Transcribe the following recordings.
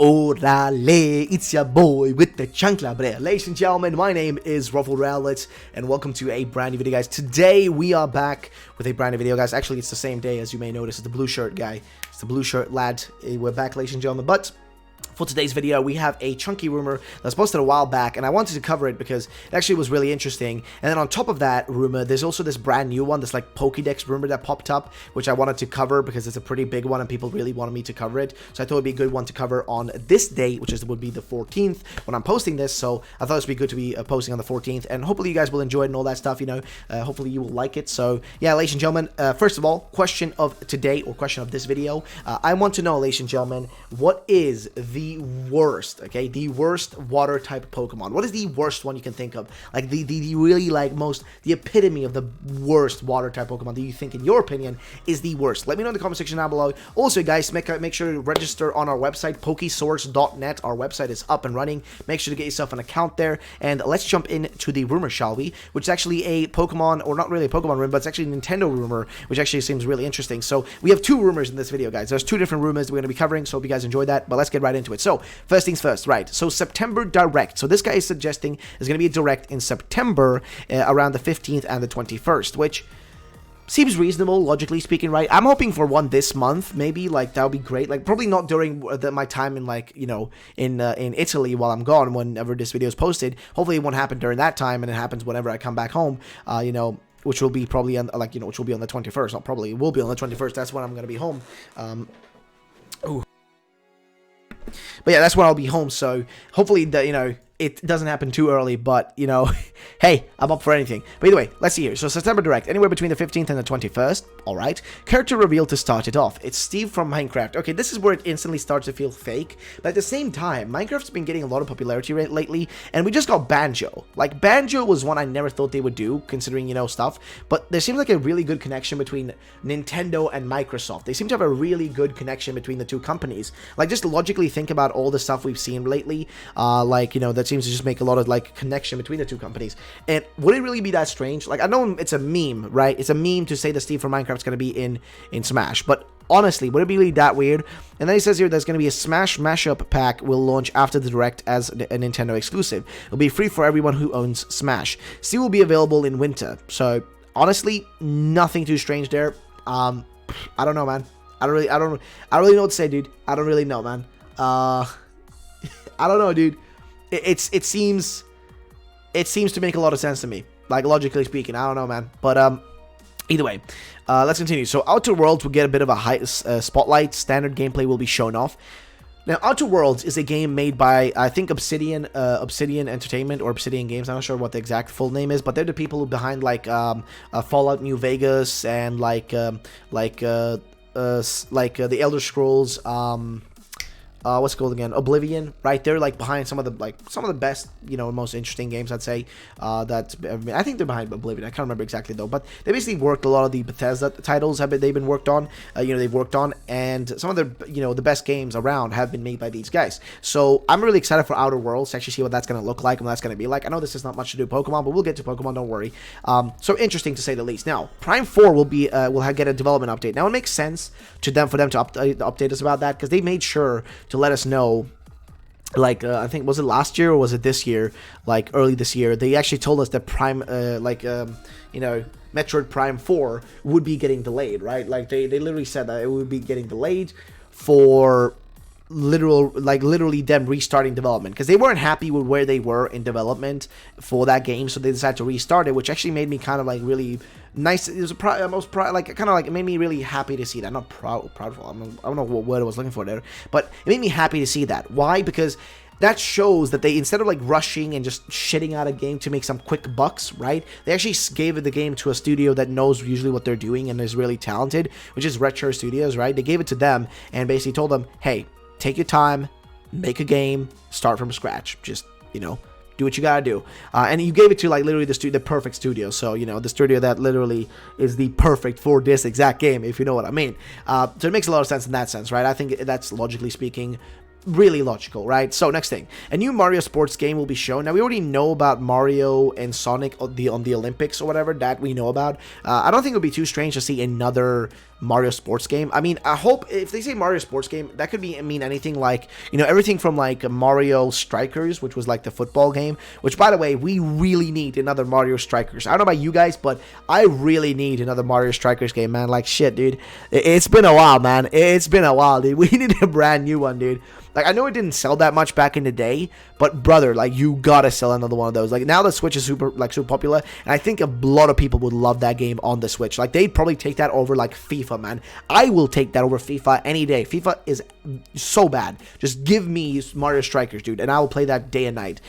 Orale, it's your boy with the chancla, bre. Ladies and gentlemen, my name is Ruffled Rowlett, and welcome to a brand new video, guys. Today, we are back with a brand new video, guys. Actually, it's the same day, as you may notice. It's the blue shirt guy. It's the blue shirt lad. We're back, ladies and gentlemen, but for today's video, we have a chunky rumor that was posted a while back, and I wanted to cover it because it actually was really interesting. And then on top of that rumor, there's also this brand new one, this like Pokedex rumor that popped up, which I wanted to cover because it's a pretty big one and people really wanted me to cover it. So I thought it'd be a good one to cover on this date, which would be the 14th when I'm posting this. So I thought it would be good to be posting on the 14th, and hopefully you guys will enjoy it and all that stuff, you know. Hopefully you will like it. So yeah, ladies and gentlemen, first of all, question of today, or question of this video, I want to know, ladies and gentlemen, what is the worst, okay, the worst water type Pokemon? What is the worst one you can think of? Like the really like the epitome of the worst water type Pokemon that you think, in your opinion, is the worst? Let me know in the comment section down below. Also, guys, make sure to register on our website, pokesource.net. Our website is up and running. Make sure to get yourself an account there, and let's jump into the rumor, shall we? Which is actually a Pokemon, or not really a Pokemon rumor, but it's actually a Nintendo rumor, which actually seems really interesting. So we have two rumors in this video, guys. There's two different rumors we're going to be covering, so hope you guys enjoy that, but let's get right into it. So first things first, right? So September Direct. So this guy is suggesting there's going to be a Direct in September around the 15th and the 21st, which seems reasonable, logically speaking, right? I'm hoping for one this month, maybe. Like, that would be great. Like, probably not during my time in, like, you know, in Italy while I'm gone, whenever this video is posted. Hopefully it won't happen during that time, and it happens whenever I come back home, you know, which will be probably on, like, you know, which will be on the 21st. Not probably, it will be on the 21st. That's when I'm going to be home. But yeah, that's when I'll be home, so hopefully, you know, it doesn't happen too early, but, you know, hey, I'm up for anything. But either way, let's see here. So September Direct, anywhere between the 15th and the 21st. All right. Character reveal to start it off. It's Steve from Minecraft. Okay, this is where it instantly starts to feel fake. But at the same time, Minecraft's been getting a lot of popularity lately, and we just got Banjo. Like, Banjo was one I never thought they would do, considering, you know, stuff. But there seems like a really good connection between Nintendo and Microsoft. They seem to have a really good connection between the two companies. Like, just logically think about all the stuff we've seen lately. Like, you know, that seems to just make a lot of, like, connection between the two companies. And would it really be that strange? Like, I know it's a meme, right? It's a meme to say that Steve from Minecraft's going to be in Smash, but honestly, would it be really that weird? And then he says here there's going to be a Smash mashup pack will launch after the Direct as a Nintendo exclusive. It'll be free for everyone who owns Smash. Steve will be available in winter. So honestly, nothing too strange there. I don't know, man. I don't really know what to say, dude. I don't really know, man. I don't know, dude. It seems to make a lot of sense to me, like, logically speaking. I don't know, man. But either way, let's continue. So Outer Worlds will get a bit of a high spotlight. Standard gameplay will be shown off. Now, Outer Worlds is a game made by, I think, Obsidian Entertainment, or Obsidian Games. I'm not sure what the exact full name is, but they're the people behind, like, Fallout New Vegas and the Elder Scrolls. What's it called again? Oblivion, right? They're like behind some of the best, you know, most interesting games, I'd say. I think they're behind Oblivion. I can't remember exactly though, but they basically worked a lot of the Bethesda titles they've been worked on. They've worked on, and some of the, you know, the best games around have been made by these guys. So I'm really excited for Outer Worlds to actually see what that's going to look like and what that's going to be like. I know this is not much to do with Pokemon, but we'll get to Pokemon. Don't worry. So interesting to say the least. Now, Prime 4 will get a development update. Now it makes sense for them to update us about that, because they made sure to let us know, like, I think, was it last year or was it this year, like early this year, they actually told us that Prime, you know, Metroid Prime 4 would be getting delayed, right? Like, they literally said that it would be getting delayed for literally them restarting development, because they weren't happy with where they were in development for that game, so they decided to restart it, which actually made me kind of, like, really nice. It was it made me really happy to see that. Not proudful. I don't know what word I was looking for there, but it made me happy to see that. Why? Because that shows that they, instead of, like, rushing and just shitting out a game to make some quick bucks, right? They actually gave the game to a studio that knows usually what they're doing and is really talented, which is Retro Studios, right? They gave it to them and basically told them, hey, take your time, make a game, start from scratch. Just, you know, do what you gotta do. And you gave it to, like, literally the perfect studio. So, you know, the studio that literally is the perfect for this exact game, if you know what I mean. So it makes a lot of sense in that sense, right? I think that's, logically speaking, really logical, right? So next thing, a new Mario sports game will be shown. Now, we already know about Mario and Sonic on the Olympics or whatever, that we know about. I don't think it would be too strange to see another Mario sports game. I mean, I hope if they say Mario sports game, that could mean anything like, you know, everything from like Mario Strikers, which was like the football game, which by the way, we really need another Mario Strikers. I don't know about you guys, but I really need another Mario Strikers game, man. Like shit, dude. It's been a while, man. It's been a while, dude. We need a brand new one, dude. Like, I know it didn't sell that much back in the day, but brother, like, you gotta sell another one of those. Like, now the Switch is super popular, and I think a lot of people would love that game on the Switch. Like, they'd probably take that over, like, FIFA, man. I will take that over FIFA any day. FIFA is so bad. Just give me Mario Strikers, dude, and I will play that day and night.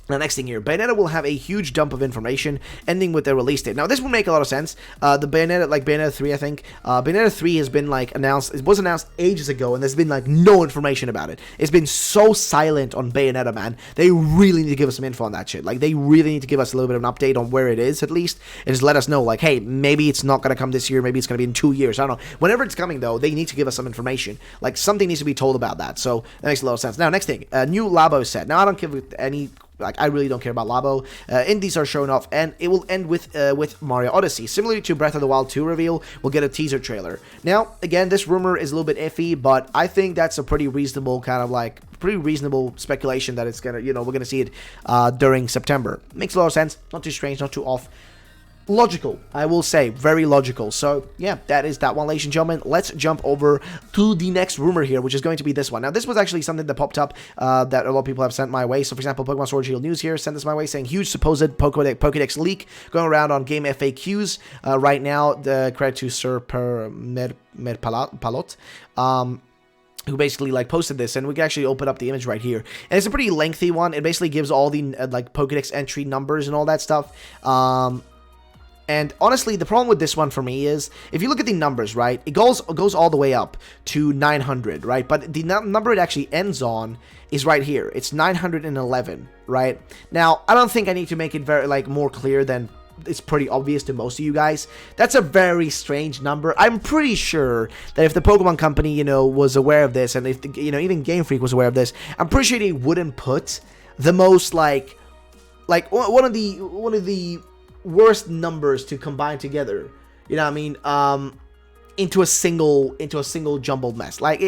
The next thing here, Bayonetta will have a huge dump of information, ending with their release date. Now, this will make a lot of sense. The Bayonetta, like Bayonetta 3, I think. Bayonetta 3 has been, like, announced. It was announced ages ago, and there's been, like, no information about it. It's been so silent on Bayonetta, man. They really need to give us some info on that shit. Like, they really need to give us a little bit of an update on where it is, at least, and just let us know, like, hey, maybe it's not going to come this year. Maybe it's going to be in 2 years. I don't know. Whenever it's coming, though, they need to give us some information. Like, something needs to be told about that. So, that makes a lot of sense. Now, next thing, new Labo set. Now, I don't give any... Like, I really don't care about Labo. Indies are shown off, and it will end with Mario Odyssey. Similarly to Breath of the Wild 2 reveal, we'll get a teaser trailer. Now, again, this rumor is a little bit iffy, but I think that's a pretty reasonable kind of like, pretty reasonable speculation that it's gonna, you know, we're gonna see it during September. Makes a lot of sense. Not too strange, not too off. Logical, I will say, very logical. So yeah, that is that one, ladies and gentlemen. Let's jump over to the next rumor here, which is going to be this one. Now, this was actually something that popped up that a lot of people have sent my way. So, for example, Pokemon Sword Shield News here sent this my way, saying huge supposed Pokedex leak going around on game FAQs right now. The credit to Sir Palot. Who basically like posted this, and we can actually open up the image right here, and it's a pretty lengthy one. It basically gives all the like Pokedex entry numbers and all that stuff. And honestly, the problem with this one for me is, if you look at the numbers, right, it goes all the way up to 900, right? But the number it actually ends on is right here. It's 911, right? Now, I don't think I need to make it very, like, more clear than it's pretty obvious to most of you guys. That's a very strange number. I'm pretty sure that if the Pokemon Company, you know, was aware of this, and if, you know, even Game Freak was aware of this, I'm pretty sure they wouldn't put the most, like one of the worst numbers to combine together, you know what I mean, into a single jumbled mess. Like,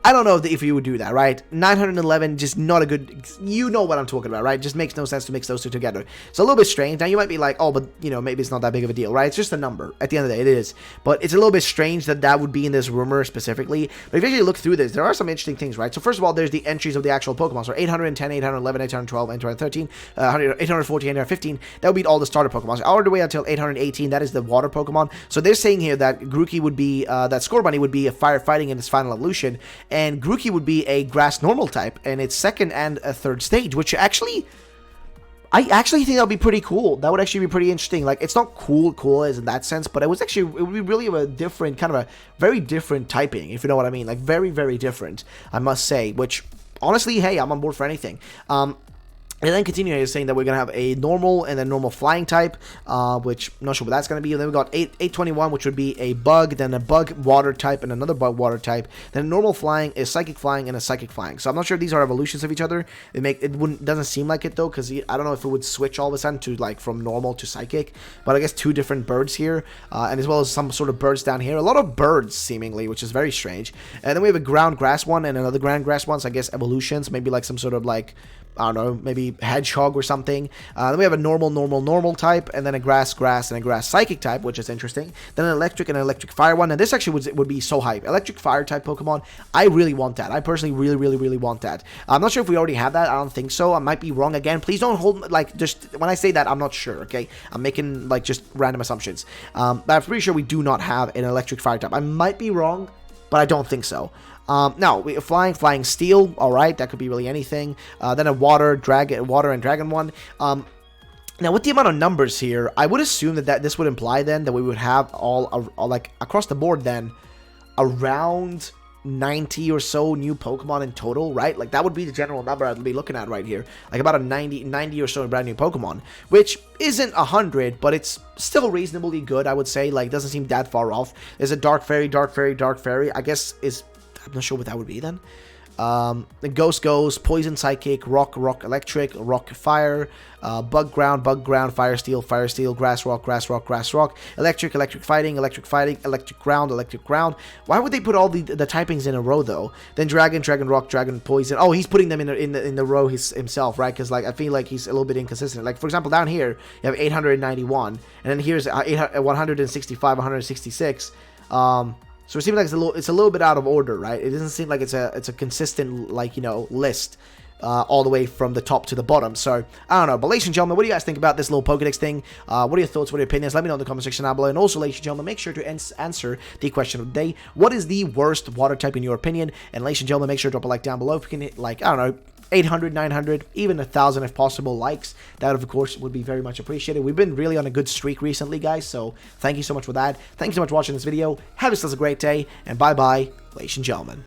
I don't know if you would do that, right? 911, just not a good... You know what I'm talking about, right? Just makes no sense to mix those two together. It's a little bit strange. Now, you might be like, oh, but, you know, maybe it's not that big of a deal, right? It's just a number. At the end of the day, it is. But it's a little bit strange that would be in this rumor specifically. But if you actually look through this, there are some interesting things, right? So, first of all, there's the entries of the actual Pokemon. So, 810, 811, 812, 813, 814, 815. That would be all the starter Pokemon. All the way until 818, that is the water Pokemon. So, they're saying here that Grookey would be... that Scorbunny would be a firefighting in its final evolution. And Grookey would be a grass normal type in its second and a third stage, which actually, I actually think that would be pretty cool. That would actually be pretty interesting. Like, it's not cool as in that sense, but it would be really a different, kind of a very different typing, if you know what I mean. Like, very, very different, I must say, which, honestly, hey, I'm on board for anything. And then continuing saying that we're going to have a normal and a normal flying type, which I'm not sure what that's going to be. And then we got 821, which would be a bug, then a bug water type, and another bug water type. Then a normal flying, a psychic flying, and a psychic flying. So I'm not sure if these are evolutions of each other. Doesn't seem like it though, because I don't know if it would switch all of a sudden to like from normal to psychic. But I guess two different birds here, and as well as some sort of birds down here. A lot of birds seemingly, which is very strange. And then we have a ground grass one and another ground grass one. So I guess evolutions, maybe like some sort of like, I don't know, maybe hedgehog or something. Then we have a normal type, and then a grass, and a grass psychic type, which is interesting. Then an electric and an electric fire one, and this actually would be so hype. Electric fire type Pokemon, I really want that. I personally really want that. I'm not sure if we already have that. I don't think so. I might be wrong again. Please don't hold, like, just, when I say that, I'm not sure, okay? I'm making, like, just random assumptions. But I'm pretty sure we do not have an electric fire type. I might be wrong, but I don't think so. Now, flying steel, alright, that could be really anything. Then a water and dragon one. Now, with the amount of numbers here, I would assume that this would imply then that we would have all like, across the board then, around 90 or so new Pokemon in total, right? Like, that would be the general number I'd be looking at right here. Like, about a 90 or so brand new Pokemon, which isn't 100, but it's still reasonably good, I would say. Like, doesn't seem that far off. There's a Dark Fairy, I guess is... I'm not sure what that would be then. Ghost, Poison, Psychic, Rock, Electric, Rock, Fire, Bug, Ground, Fire, Steel, Grass, Rock, Electric, Fighting, Electric, Ground. Why would they put all the typings in a row though? Then Dragon, Rock, Poison. Oh, he's putting them in the row himself, right? Because like I feel like he's a little bit inconsistent. Like for example, down here you have 891, and then here's 165, 166. So it seems like it's a little bit out of order, right? It doesn't seem like it's a consistent, like, you know, list all the way from the top to the bottom. So I don't know, but ladies and gentlemen, what do you guys think about this little Pokedex thing? What are your thoughts? What are your opinions? Let me know in the comment section down below. And also, ladies and gentlemen, make sure to answer the question of the day: what is the worst water type in your opinion? And ladies and gentlemen, make sure to drop a like down below if you can hit, like, I don't know, 800, 900, even 1,000 if possible likes. That, of course, would be very much appreciated. We've been really on a good streak recently, guys, so thank you so much for that. Thank you so much for watching this video. Have yourselves a great day, and bye-bye, ladies and gentlemen.